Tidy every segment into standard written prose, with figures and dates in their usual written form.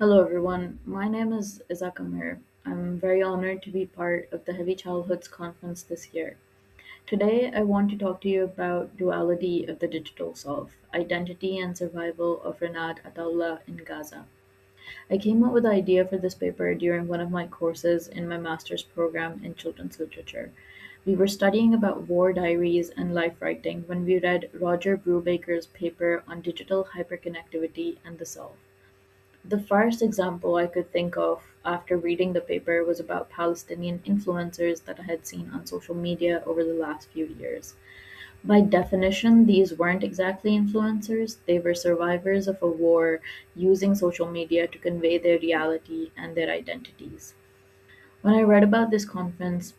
Hello, everyone. My name is Qamar. I'm very honored to be part of the Heavy Childhoods Conference this year. Today, I want to talk to you about duality of the digital self, identity and survival of Renat Attallah in Gaza. I came up with the idea for this paper during one of my courses in my master's program in children's literature. We were studying about war diaries and life writing when we read Roger Brubaker's paper on digital hyperconnectivity and the self. The first example I could think of after reading the paper was about Palestinian influencers that I had seen on social media over the last few years. By definition, these weren't exactly influencers, they were survivors of a war using social media to convey their reality and their identities. When I read about this conference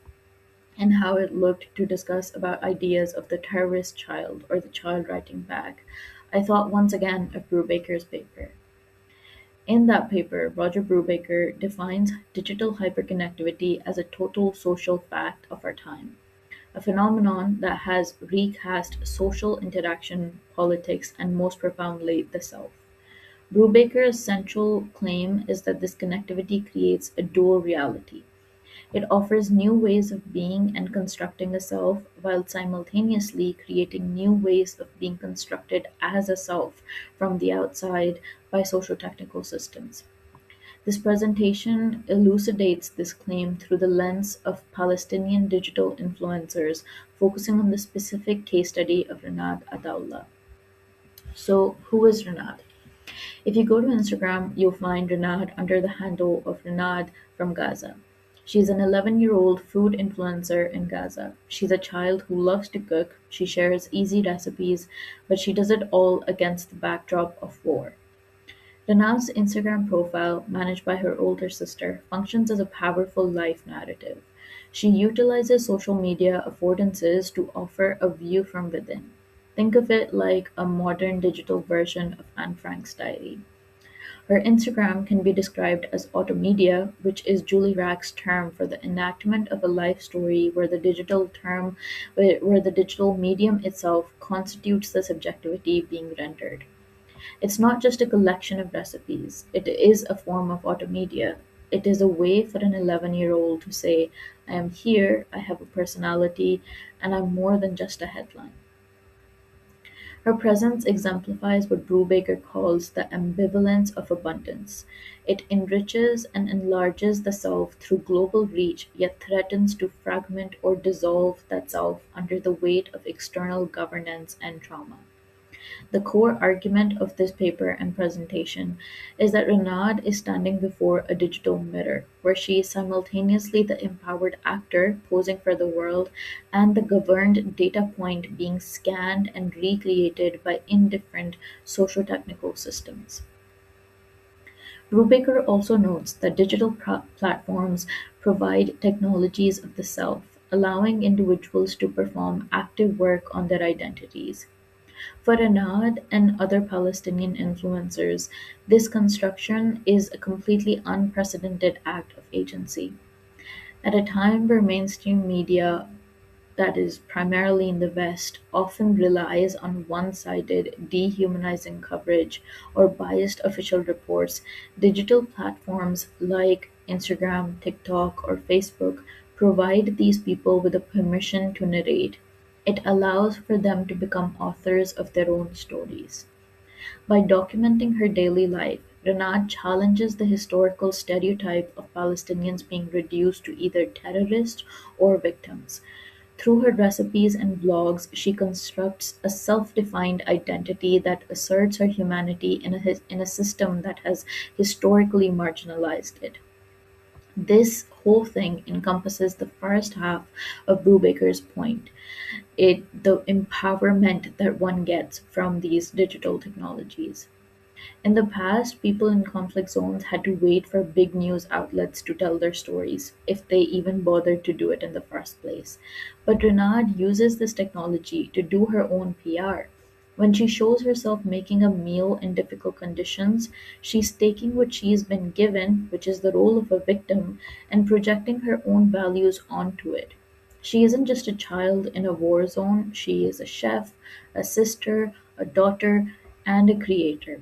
and how it looked to discuss about ideas of the terrorist child or the child writing back, I thought once again of Brubaker's paper. In that paper, Roger Brubaker defines digital hyperconnectivity as a total social fact of our time, a phenomenon that has recast social interaction, politics, and most profoundly, the self. Brubaker's central claim is that this connectivity creates a dual reality. It offers new ways of being and constructing a self, while simultaneously creating new ways of being constructed as a self from the outside by socio-technical systems. This presentation elucidates this claim through the lens of Palestinian digital influencers, focusing on the specific case study of Renad Adaullah. So, who is Renad? If you go to Instagram, you'll find Renad under the handle of Renad from Gaza. She's an 11-year-old food influencer in Gaza. She's a child who loves to cook, she shares easy recipes, but she does it all against the backdrop of war. Renat's Instagram profile, managed by her older sister, functions as a powerful life narrative. She utilizes social media affordances to offer a view from within. Think of it like a modern digital version of Anne Frank's diary. Her Instagram can be described as automedia, which is Julie Rack's term for the enactment of a life story where the digital medium itself constitutes the subjectivity being rendered. It's not just a collection of recipes, it is a form of automedia. It is a way for an 11-year-old to say, I am here, I have a personality, and I'm more than just a headline. Her presence exemplifies what Brubaker calls the ambivalence of abundance. It enriches and enlarges the self through global reach, yet threatens to fragment or dissolve that self under the weight of external governance and trauma. The core argument of this paper and presentation is that Renaud is standing before a digital mirror, where she is simultaneously the empowered actor posing for the world and the governed data point being scanned and recreated by indifferent socio-technical systems. Brubaker also notes that digital platforms provide technologies of the self, allowing individuals to perform active work on their identities. For Anad and other Palestinian influencers, this construction is a completely unprecedented act of agency. At a time where mainstream media, that is primarily in the West, often relies on one sided, dehumanizing coverage or biased official reports, digital platforms like Instagram, TikTok, or Facebook provide these people with a permission to narrate. It allows for them to become authors of their own stories. By documenting her daily life, Renat challenges the historical stereotype of Palestinians being reduced to either terrorists or victims. Through her recipes and vlogs, she constructs a self-defined identity that asserts her humanity in a system that has historically marginalized it. This whole thing encompasses the first half of Brubaker's point, the empowerment that one gets from these digital technologies. In the past, people in conflict zones had to wait for big news outlets to tell their stories, if they even bothered to do it in the first place. But Renard uses this technology to do her own PR. When she shows herself making a meal in difficult conditions, she's taking what she's been given, which is the role of a victim, and projecting her own values onto it. She isn't just a child in a war zone, she is a chef, a sister, a daughter, and a creator.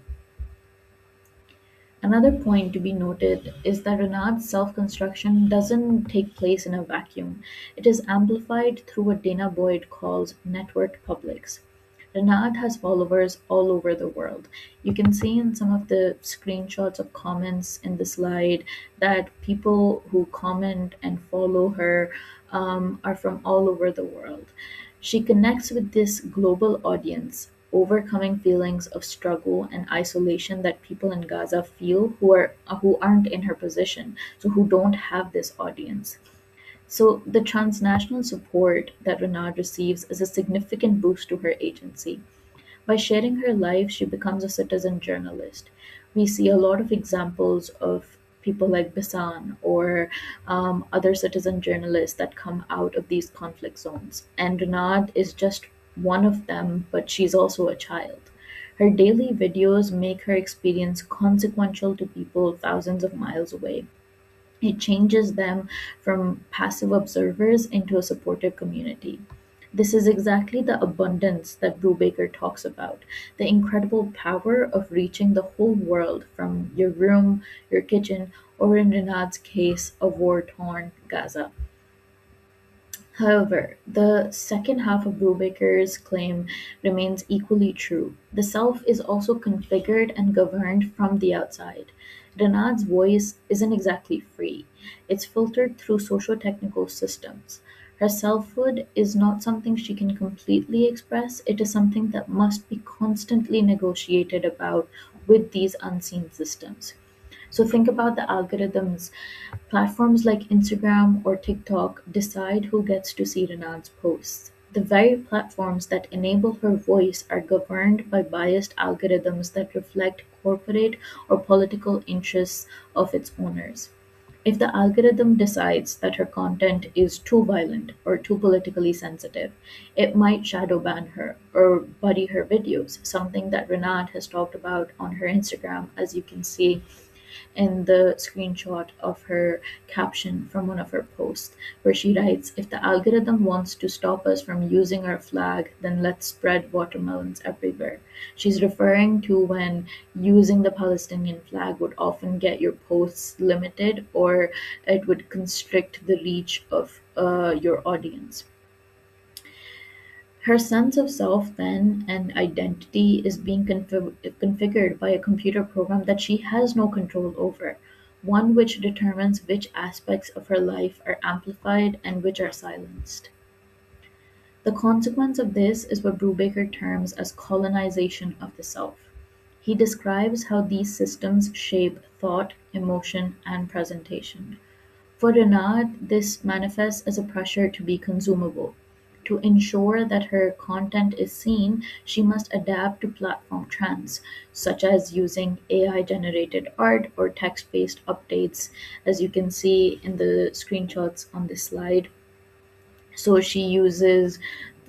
Another point to be noted is that Renard's self construction doesn't take place in a vacuum. It is amplified through what Dana Boyd calls networked publics. Renard has followers all over the world. You can see in some of the screenshots of comments in the slide that people who comment and follow her are from all over the world. She connects with this global audience, overcoming feelings of struggle and isolation that people in Gaza feel who aren't in her position, so who don't have this audience. So the transnational support that Renard receives is a significant boost to her agency. By sharing her life, she becomes a citizen journalist. We see a lot of examples of people like Basan or other citizen journalists that come out of these conflict zones. And Renard is just one of them, but she's also a child. Her daily videos make her experience consequential to people thousands of miles away. It changes them from passive observers into a supportive community. This is exactly the abundance that Brubaker talks about, the incredible power of reaching the whole world from your room, your kitchen, or in Renard's case, a war torn Gaza. However, the second half of Brubaker's claim remains equally true. The self is also configured and governed from the outside. Renard's voice isn't exactly free. It's filtered through socio-technical systems. Her selfhood is not something she can completely express, it is something that must be constantly negotiated about with these unseen systems. So think about the algorithms. Platforms like Instagram or TikTok decide who gets to see Renard's posts. The very platforms that enable her voice are governed by biased algorithms that reflect corporate or political interests of its owners. If the algorithm decides that her content is too violent or too politically sensitive, it might shadow ban her or buddy her videos, something that Renard has talked about on her Instagram, as you can see in the screenshot of her caption from one of her posts, where she writes, "If the algorithm wants to stop us from using our flag, then let's spread watermelons everywhere." She's referring to when using the Palestinian flag would often get your posts limited or it would constrict the reach of your audience. Her sense of self then and identity is being configured by a computer program that she has no control over, one which determines which aspects of her life are amplified and which are silenced. The consequence of this is what Brubaker terms as colonization of the self. He describes how these systems shape thought, emotion, and presentation. For Renard, this manifests as a pressure to be consumable. To ensure that her content is seen, she must adapt to platform trends, such as using AI generated art or text based updates, as you can see in the screenshots on this slide. So she uses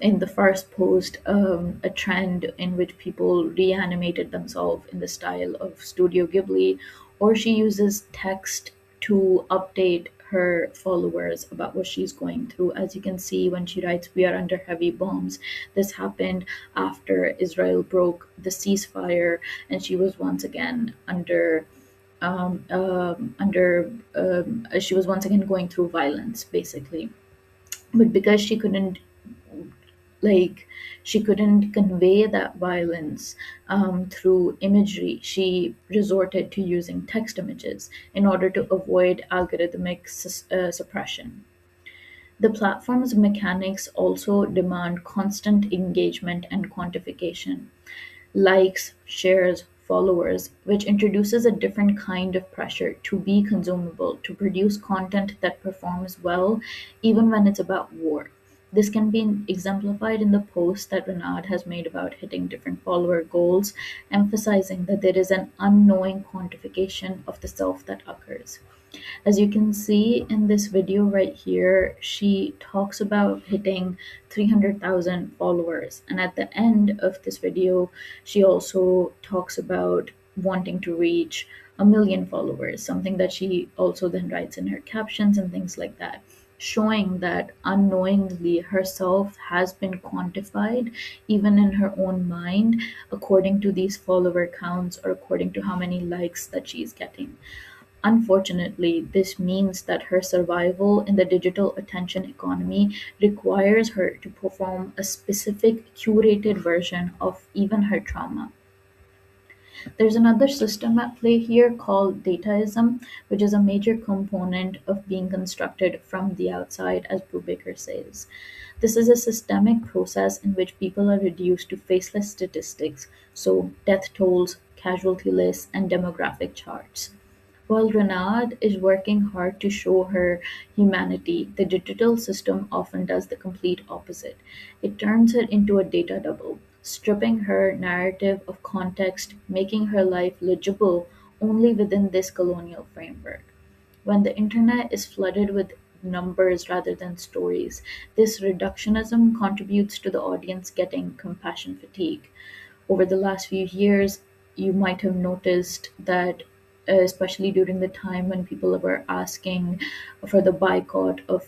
in the first post a trend in which people reanimated themselves in the style of Studio Ghibli, or she uses text to update her followers about what she's going through. As you can see, when she writes, "We are under heavy bombs," this happened after Israel broke the ceasefire, and she was once again she was once again going through violence, basically. But because like she couldn't convey that violence through imagery, she resorted to using text images in order to avoid algorithmic suppression. The platform's mechanics also demand constant engagement and quantification: likes, shares, followers, which introduces a different kind of pressure to be consumable, to produce content that performs well, even when it's about war. This can be exemplified in the post that Renard has made about hitting different follower goals, emphasizing that there is an unknowing quantification of the self that occurs. As you can see in this video right here, she talks about hitting 300,000 followers. And at the end of this video, she also talks about wanting to reach 1 million followers, something that she also then writes in her captions and things like that. showing that unknowingly herself has been quantified even in her own mind according to these follower counts or according to how many likes that she's getting. Unfortunately, this means that her survival in the digital attention economy requires her to perform a specific curated version of even her trauma. There's another system at play here called dataism, which is a major component of being constructed from the outside, as Brubaker says. This is a systemic process in which people are reduced to faceless statistics, so death tolls, casualty lists, and demographic charts. While Renard is working hard to show her humanity, the digital system often does the complete opposite. It turns her into a data double, stripping her narrative of context, making her life legible only within this colonial framework. When the internet is flooded with numbers rather than stories, this reductionism contributes to the audience getting compassion fatigue. Over the last few years, you might have noticed that, especially during the time when people were asking for the boycott of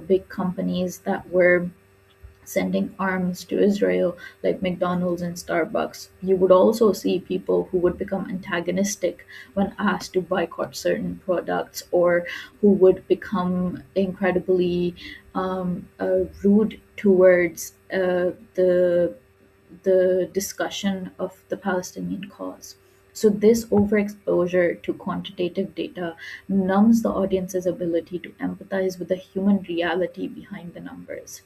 big companies that were sending arms to Israel, like McDonald's and Starbucks, you would also see people who would become antagonistic when asked to boycott certain products, or who would become incredibly rude towards the discussion of the Palestinian cause. So, this overexposure to quantitative data numbs the audience's ability to empathize with the human reality behind the numbers.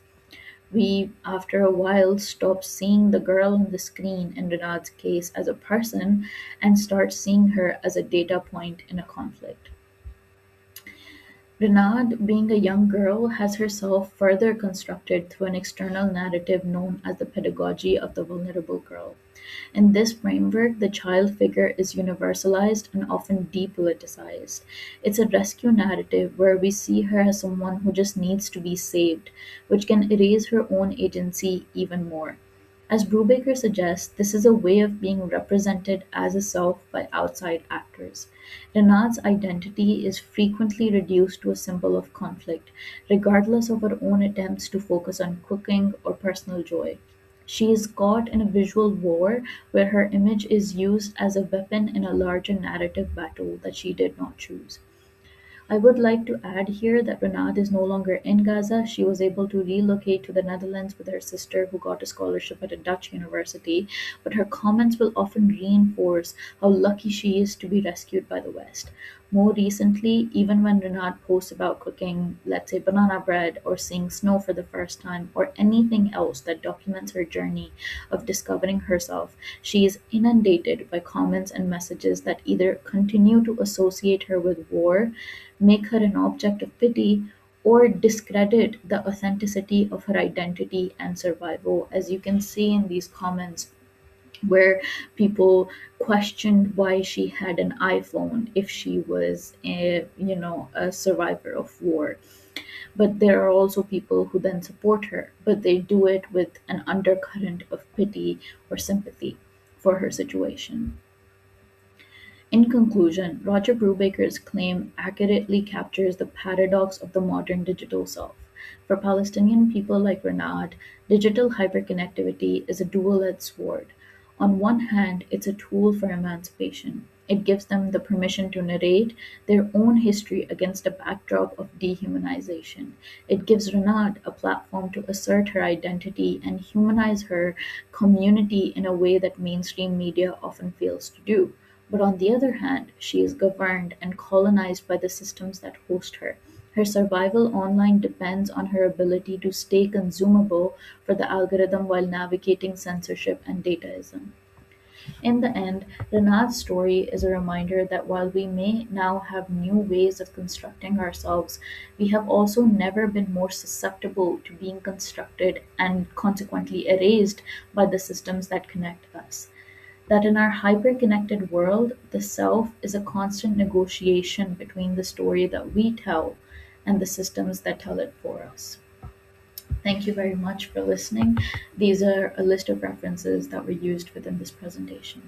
We, after a while, stop seeing the girl on the screen in Renard's case as a person and start seeing her as a data point in a conflict. Renard, being a young girl, has herself further constructed through an external narrative known as the pedagogy of the vulnerable girl. In this framework, the child figure is universalized and often depoliticized. It's a rescue narrative where we see her as someone who just needs to be saved, which can erase her own agency even more. As Brubaker suggests, this is a way of being represented as a self by outside actors. Renat's identity is frequently reduced to a symbol of conflict, regardless of her own attempts to focus on cooking or personal joy. She is caught in a visual war where her image is used as a weapon in a larger narrative battle that she did not choose. I would like to add here that Renate is no longer in Gaza. She was able to relocate to the Netherlands with her sister, who got a scholarship at a Dutch university. But her comments will often reinforce how lucky she is to be rescued by the West. More recently, even when Renate posts about cooking, let's say, banana bread or seeing snow for the first time, or anything else that documents her journey of discovering herself, she is inundated by comments and messages that either continue to associate her with war, make her an object of pity, or discredit the authenticity of her identity and survival, as you can see in these comments where people questioned why she had an iPhone if she was a survivor of war. But there are also people who then support her, but they do it with an undercurrent of pity or sympathy for her situation. In conclusion, Roger Brubaker's claim accurately captures the paradox of the modern digital self. For Palestinian people like Renard, digital hyperconnectivity is a dual-edged sword. On one hand, it's a tool for emancipation. It gives them the permission to narrate their own history against a backdrop of dehumanization. It gives Renard a platform to assert her identity and humanize her community in a way that mainstream media often fails to do. But on the other hand, she is governed and colonized by the systems that host her. Her survival online depends on her ability to stay consumable for the algorithm while navigating censorship and dataism. In the end, Renat's story is a reminder that while we may now have new ways of constructing ourselves, we have also never been more susceptible to being constructed and consequently erased by the systems that connect us. That in our hyper-connected world, the self is a constant negotiation between the story that we tell and the systems that tell it for us. Thank you very much for listening. These are a list of references that were used within this presentation.